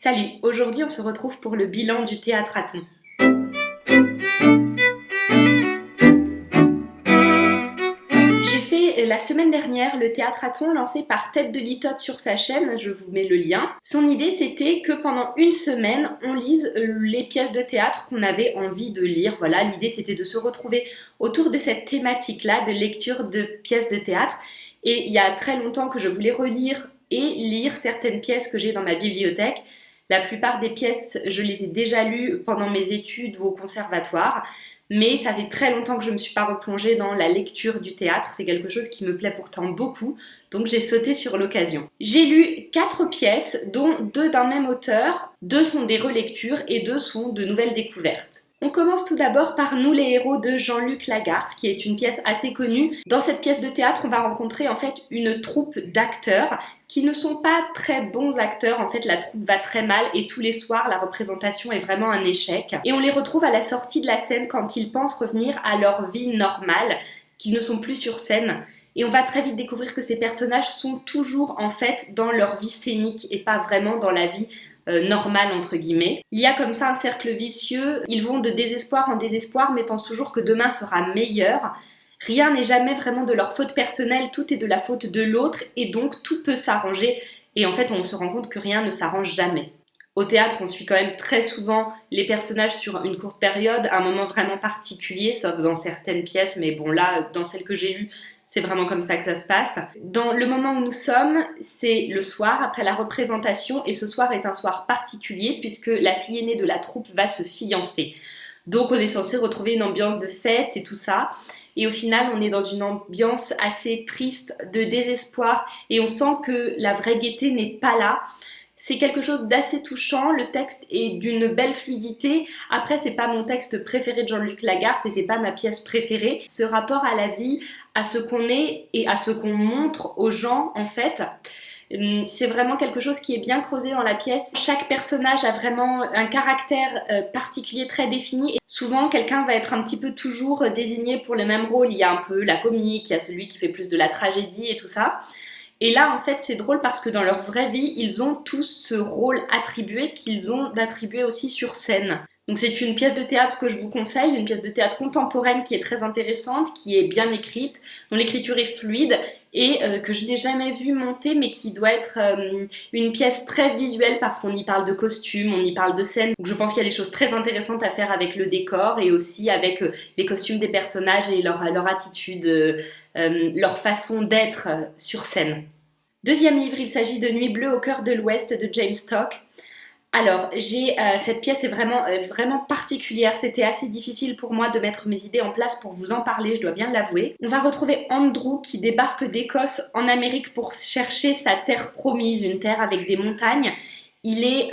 Salut, aujourd'hui on se retrouve pour le bilan du Théâtre-Athon. J'ai fait la semaine dernière le Théâtre-Athon lancé par Tête de Litote sur sa chaîne, je vous mets le lien. Son idée c'était que pendant une semaine on lise les pièces de théâtre qu'on avait envie de lire. Voilà, l'idée c'était de se retrouver autour de cette thématique-là de lecture de pièces de théâtre. Et il y a très longtemps que je voulais relire et lire certaines pièces que j'ai dans ma bibliothèque. La plupart des pièces, je les ai déjà lues pendant mes études ou au conservatoire, mais ça fait très longtemps que je ne me suis pas replongée dans la lecture du théâtre. C'est quelque chose qui me plaît pourtant beaucoup, donc j'ai sauté sur l'occasion. J'ai lu 4 pièces, dont 2 d'un même auteur. 2 sont des relectures et 2 sont de nouvelles découvertes. On commence tout d'abord par Nous les héros de Jean-Luc Lagarce, qui est une pièce assez connue. Dans cette pièce de théâtre, on va rencontrer en fait une troupe d'acteurs qui ne sont pas très bons acteurs. En fait, la troupe va très mal et tous les soirs, la représentation est vraiment un échec. Et on les retrouve à la sortie de la scène quand ils pensent revenir à leur vie normale, qu'ils ne sont plus sur scène. Et on va très vite découvrir que ces personnages sont toujours en fait dans leur vie scénique et pas vraiment dans la vie normale entre guillemets. Il y a comme ça un cercle vicieux, ils vont de désespoir en désespoir mais pensent toujours que demain sera meilleur. Rien n'est jamais vraiment de leur faute personnelle, tout est de la faute de l'autre et donc tout peut s'arranger et en fait on se rend compte que rien ne s'arrange jamais. Au théâtre, on suit quand même très souvent les personnages sur une courte période, un moment vraiment particulier, sauf dans certaines pièces, mais bon là, dans celles que j'ai lues, c'est vraiment comme ça que ça se passe. Dans le moment où nous sommes, c'est le soir, après la représentation, et ce soir est un soir particulier, puisque la fille aînée de la troupe va se fiancer. Donc on est censé retrouver une ambiance de fête et tout ça. Et au final, on est dans une ambiance assez triste, de désespoir, et on sent que la vraie gaieté n'est pas là. C'est quelque chose d'assez touchant, le texte est d'une belle fluidité. Après, c'est pas mon texte préféré de Jean-Luc Lagarce et c'est pas ma pièce préférée. Ce rapport à la vie, à ce qu'on est et à ce qu'on montre aux gens, en fait, c'est vraiment quelque chose qui est bien creusé dans la pièce. Chaque personnage a vraiment un caractère particulier très défini. Et souvent, quelqu'un va être un petit peu toujours désigné pour le même rôle. Il y a un peu la comique, il y a celui qui fait plus de la tragédie et tout ça. Et là, en fait, c'est drôle parce que dans leur vraie vie, ils ont tous ce rôle attribué qu'ils ont d'attribuer aussi sur scène. Donc c'est une pièce de théâtre que je vous conseille, une pièce de théâtre contemporaine qui est très intéressante, qui est bien écrite, dont l'écriture est fluide et que je n'ai jamais vue monter, mais qui doit être une pièce très visuelle parce qu'on y parle de costumes, on y parle de scènes. Donc je pense qu'il y a des choses très intéressantes à faire avec le décor et aussi avec les costumes des personnages et leur attitude, leur façon d'être sur scène. Deuxième livre, il s'agit de Nuit bleue au cœur de l'Ouest de James Stock. Alors, cette pièce est vraiment particulière. C'était assez difficile pour moi de mettre mes idées en place pour vous en parler, je dois bien l'avouer. On va retrouver Andrew qui débarque d'Écosse en Amérique pour chercher sa terre promise, une terre avec des montagnes. Il est,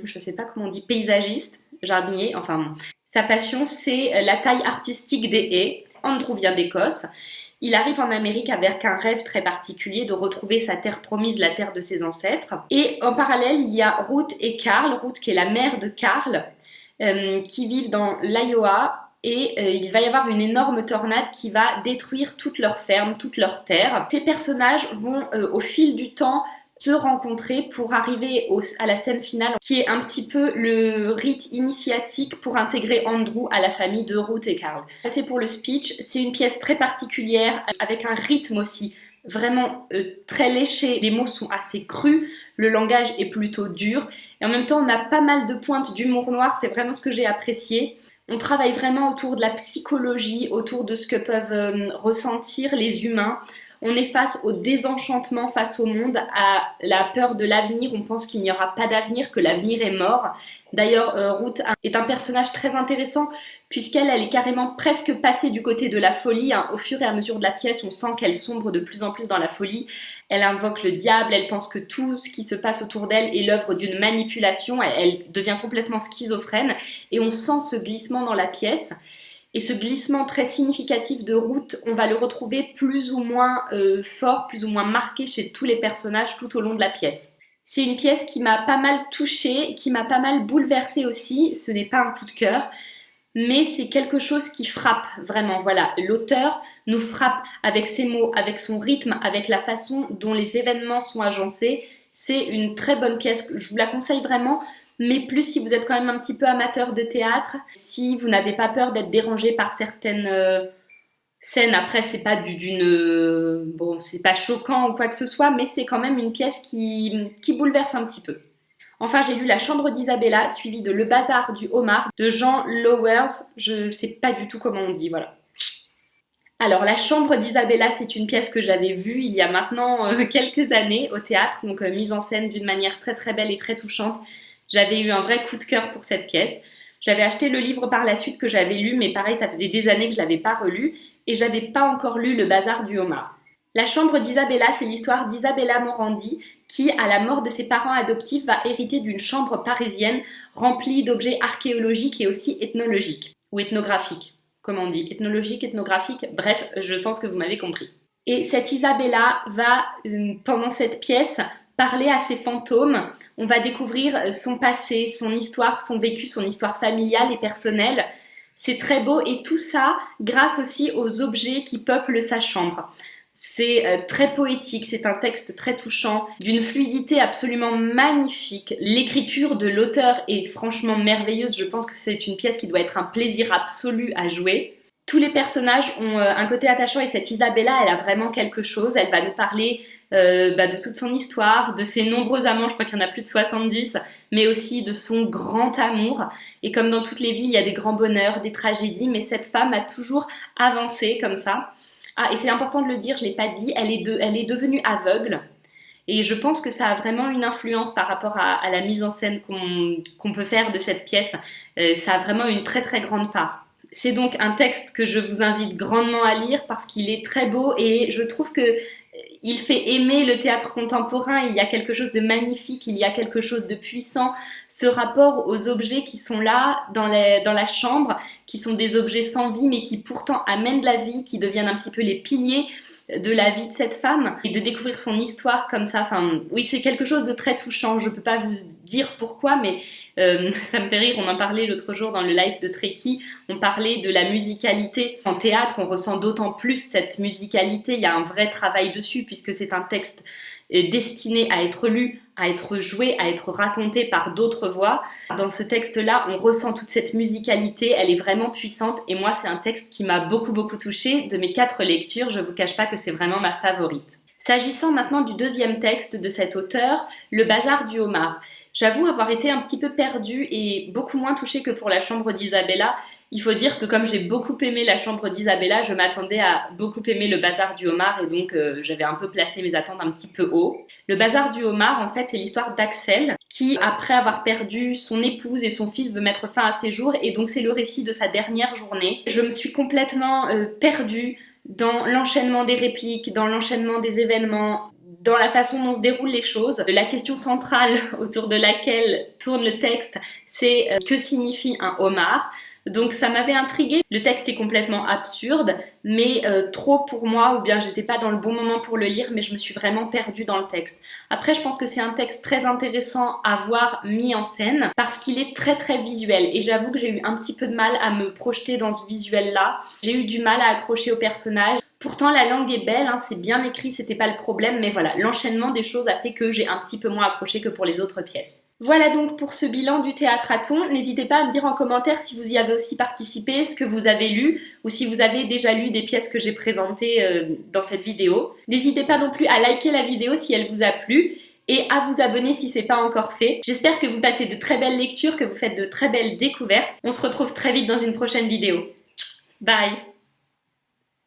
je sais pas comment on dit, paysagiste, jardinier, enfin bon. Sa passion, c'est la taille artistique des haies. Andrew vient d'Écosse. Il arrive en Amérique avec un rêve très particulier de retrouver sa terre promise, la terre de ses ancêtres. Et en parallèle, il y a Ruth et Carl, Ruth qui est la mère de Carl, qui vivent dans l'Iowa. Et il va y avoir une énorme tornade qui va détruire toute leur ferme, toute leur terre. Ces personnages vont, au fil du temps, se rencontrer pour arriver à la scène finale qui est un petit peu le rite initiatique pour intégrer Andrew à la famille de Ruth et Carl. Ça c'est pour le speech, c'est une pièce très particulière avec un rythme aussi vraiment très léché, les mots sont assez crus, le langage est plutôt dur et en même temps on a pas mal de pointes d'humour noir, c'est vraiment ce que j'ai apprécié. On travaille vraiment autour de la psychologie, autour de ce que peuvent ressentir les humains. On est face au désenchantement face au monde, à la peur de l'avenir. On pense qu'il n'y aura pas d'avenir, que l'avenir est mort. D'ailleurs, Ruth est un personnage très intéressant puisqu'elle est carrément presque passée du côté de la folie. Au fur et à mesure de la pièce, on sent qu'elle sombre de plus en plus dans la folie. Elle invoque le diable, elle pense que tout ce qui se passe autour d'elle est l'œuvre d'une manipulation. Elle devient complètement schizophrène et on sent ce glissement dans la pièce. Et ce glissement très significatif de Ruth, on va le retrouver plus ou moins fort, plus ou moins marqué chez tous les personnages tout au long de la pièce. C'est une pièce qui m'a pas mal touchée, qui m'a pas mal bouleversée aussi. Ce n'est pas un coup de cœur, mais c'est quelque chose qui frappe vraiment. Voilà, l'auteur nous frappe avec ses mots, avec son rythme, avec la façon dont les événements sont agencés. C'est une très bonne pièce, je vous la conseille vraiment, mais plus si vous êtes quand même un petit peu amateur de théâtre, si vous n'avez pas peur d'être dérangé par certaines scènes. Après, c'est pas bon, c'est pas choquant ou quoi que ce soit, mais c'est quand même une pièce qui bouleverse un petit peu. Enfin, j'ai lu La Chambre d'Isabella, suivie de Le Bazar du Homard, de Jean Lowers. Je sais pas du tout comment on dit, voilà. Alors, La Chambre d'Isabella, c'est une pièce que j'avais vue il y a maintenant quelques années au théâtre, donc mise en scène d'une manière très très belle et très touchante. J'avais eu un vrai coup de cœur pour cette pièce. J'avais acheté le livre par la suite que j'avais lu, mais pareil, ça faisait des années que je l'avais pas relu, et j'avais pas encore lu Le Bazar du Homard. La Chambre d'Isabella, c'est l'histoire d'Isabella Morandi qui, à la mort de ses parents adoptifs, va hériter d'une chambre parisienne remplie d'objets archéologiques et aussi ethnologiques, ou ethnographiques, comme on dit, ethnologique, ethnographique, bref, je pense que vous m'avez compris. Et cette Isabella va, pendant cette pièce, parler à ses fantômes. On va découvrir son passé, son histoire, son vécu, son histoire familiale et personnelle. C'est très beau et tout ça grâce aussi aux objets qui peuplent sa chambre. C'est très poétique, c'est un texte très touchant, d'une fluidité absolument magnifique. L'écriture de l'auteur est franchement merveilleuse, je pense que c'est une pièce qui doit être un plaisir absolu à jouer. Tous les personnages ont un côté attachant et cette Isabella, elle a vraiment quelque chose. Elle va nous parler de toute son histoire, de ses nombreux amants, je crois qu'il y en a plus de 70, mais aussi de son grand amour. Et comme dans toutes les vies, il y a des grands bonheurs, des tragédies, mais cette femme a toujours avancé comme ça. Ah, et c'est important de le dire, je ne l'ai pas dit, elle est devenue aveugle. Et je pense que ça a vraiment une influence par rapport à la mise en scène qu'on peut faire de cette pièce. Ça a vraiment une très très grande part. C'est donc un texte que je vous invite grandement à lire parce qu'il est très beau et je trouve que il fait aimer le théâtre contemporain. Il y a quelque chose de magnifique, il y a quelque chose de puissant. Ce rapport aux objets qui sont là dans la chambre, qui sont des objets sans vie mais qui pourtant amènent de la vie, qui deviennent un petit peu les piliers de la vie de cette femme et de découvrir son histoire comme ça. Enfin, oui, c'est quelque chose de très touchant. Je peux pas vous dire pourquoi, mais ça me fait rire. On en parlait l'autre jour dans le live de Trekkie. On parlait de la musicalité. En théâtre, on ressent d'autant plus cette musicalité. Il y a un vrai travail dessus puisque c'est un texte destiné à être lu, à être joué, à être raconté par d'autres voix. Dans ce texte-là, on ressent toute cette musicalité, elle est vraiment puissante et moi, c'est un texte qui m'a beaucoup touchée. De mes 4 lectures, je vous cache pas que c'est vraiment ma favorite. S'agissant maintenant du deuxième texte de cet auteur, Le Bazar du Homard. J'avoue avoir été un petit peu perdue et beaucoup moins touchée que pour La Chambre d'Isabella. Il faut dire que comme j'ai beaucoup aimé La Chambre d'Isabella, je m'attendais à beaucoup aimer Le Bazar du Homard et donc j'avais un peu placé mes attentes un petit peu haut. Le Bazar du Homard, en fait, c'est l'histoire d'Axel qui, après avoir perdu son épouse et son fils, veut mettre fin à ses jours et donc c'est le récit de sa dernière journée. Je me suis complètement perdue dans l'enchaînement des répliques, dans l'enchaînement des événements, dans la façon dont se déroulent les choses. La question centrale autour de laquelle tourne le texte, c'est que signifie un homard ? Donc ça m'avait intriguée. Le texte est complètement absurde, mais trop pour moi, ou bien j'étais pas dans le bon moment pour le lire, mais je me suis vraiment perdue dans le texte. Après, je pense que c'est un texte très intéressant à voir mis en scène, parce qu'il est très très visuel, et j'avoue que j'ai eu un petit peu de mal à me projeter dans ce visuel-là. J'ai eu du mal à accrocher au personnage. Pourtant, la langue est belle, hein, c'est bien écrit, c'était pas le problème, mais voilà, l'enchaînement des choses a fait que j'ai un petit peu moins accroché que pour les autres pièces. Voilà donc pour ce bilan du Théâtre à Thon. N'hésitez pas à me dire en commentaire si vous y avez aussi participé, ce que vous avez lu, ou si vous avez déjà lu des pièces que j'ai présentées dans cette vidéo. N'hésitez pas non plus à liker la vidéo si elle vous a plu, et à vous abonner si c'est pas encore fait. J'espère que vous passez de très belles lectures, que vous faites de très belles découvertes. On se retrouve très vite dans une prochaine vidéo. Bye!